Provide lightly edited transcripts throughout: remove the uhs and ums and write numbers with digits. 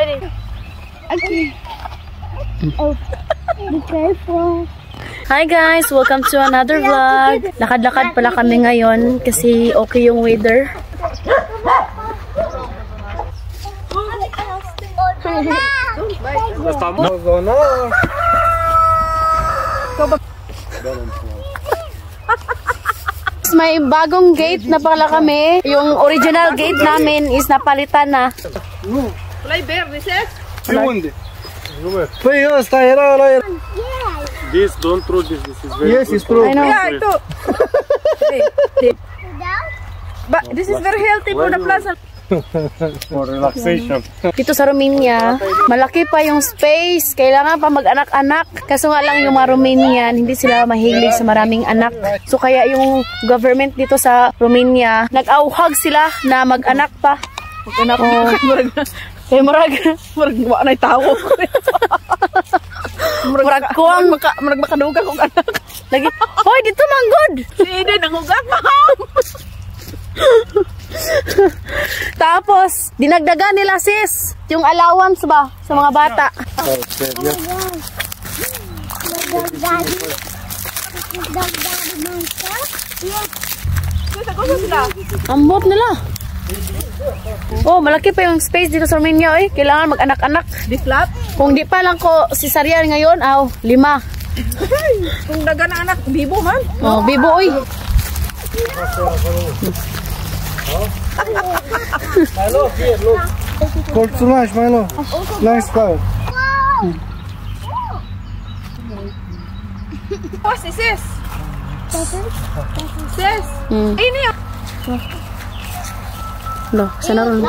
Okay. Oh, be careful. Hi guys! Welcome to another vlog. Lakad-lakad pala kami ngayon kasi okay yung weather. May bagong gate na pala kami. Yung original gate namin is napalitan na. This don't throw this. This is very Yes, it's true. I know. Yeah, ito. But this is very healthy for the plaza. for relaxation. Dito sa Romania, malaki pa yung space. Kailangan pa mag-anak-anak. Kaso nga lang yung mga Romanian, hindi sila mahilig sa maraming anak. So kaya yung government dito sa Romania, nag-auhag sila na mag-anak pa. Mag-anak Kaya marag wa na tawo. Murag kuwang Murag makaduga kong anak. lagi. Hoy, dito manggod. Sige, nangugak pa. Tapos, dinagdagan nila sis yung allowance ba sa mga bata. Ambot nila. Oh, malaki pa yung space dito sa Romania eh. Kailangan mag-anak-anak. Di flat? Kung di pa lang ko cesarean ngayon, 5. Kung daga na anak, bibo man. Oh, bibo oy. Milo, here, look. Cold too much, Milo. Nice flower. Oh, sis. Sis. Ini yun. No, sana ron.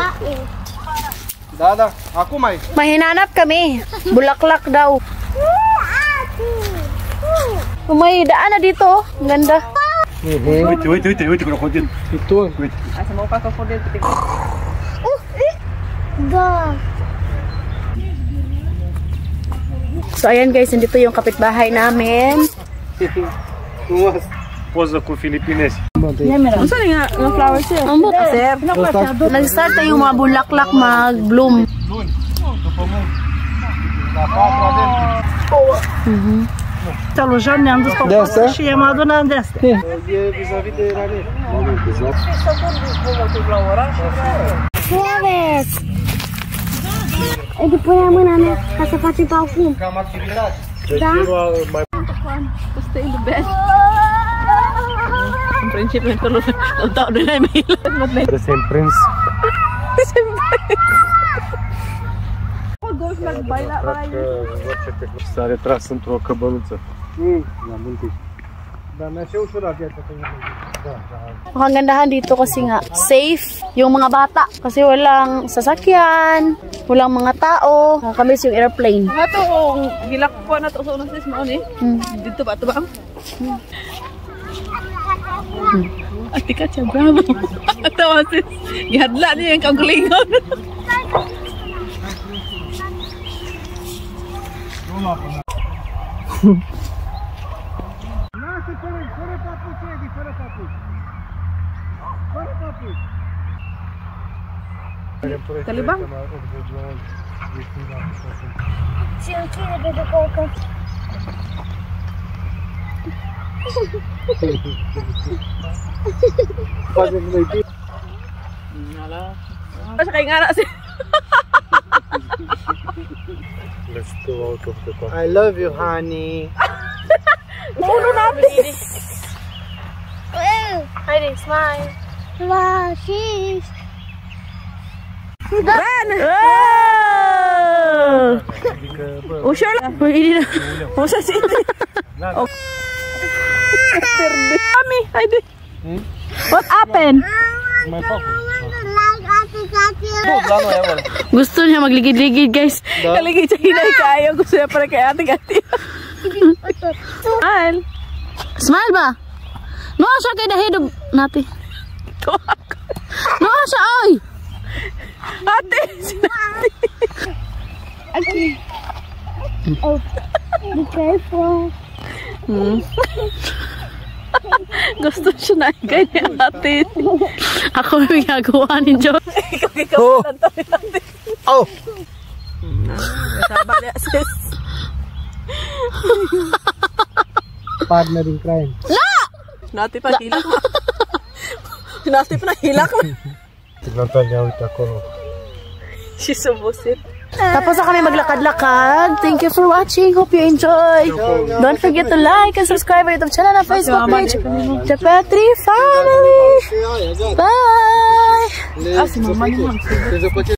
Dada, aku mai. May hinanap kami. Bulaklak daw. May daan na dito. Ang ganda. Wait, krokodil. Itu. Asa mo ka krokodil puti. So ayan guys, nandito yung kapitbahay namin. Poza cu filipinezi. Ano sa nga ng flowers siya? Ambot. Sir, Nag-start na yung mga bulaklak mag-bloom. Talujan ne-am dus pe asta? și i-am adunat de astea. E vis-a-vis de rane. Flores! Îi pune mâna mea ca să face parfum. Cam activitate. Da? To stay in the bed. În principiu, nu dau de la mine. The same prince. S-a retras într-o căbănuță. La munte. Dar mi-a și ușurat viața. Mukhang gandahan dito kasi nga safe yung mga bata. Kasi walang sasakyan, walang mga tao. Nakakamiss yung airplane. Ato, gilakpo na to sa unang sis mo ni. Dito ba ito ba? Ati ka siya, bravo. Tawa sis. Gihadla niya yung kagulingon. Talibang? Și închide de cocă. Kasi kay nga na si... Let's go out of the car. I love you, honey. Puno natin! Heidi, smile. Wow, sheesh. Ren! Oh, sure lang. Pwede na. Oh, sa city. Oh. Perde. Mami, Heidi. What happened? Mai fac. Gusto niya magligid-ligid guys. Kaligid siya hinay kayo. Gusto niya para kay ate-ate. Smile. Smile ba? Noa siya kay dahido natin. Noa siya ay. Ate! Okay. Oh, be careful. Gusto siya na ganyan natin. Ako may ginagawa ni John. Oh! Oh! Sabar dia sis. Partner in crime. Nanti pa hilak. Nanti pa hilak. Natalia, uite acolo. She's so bullshit. Tapos na kami maglakad-lakad. Thank you for watching. Hope you enjoy. Don't forget to like and subscribe our YouTube channel and Facebook page. The Petri Family. Bye! Ah, si mama ni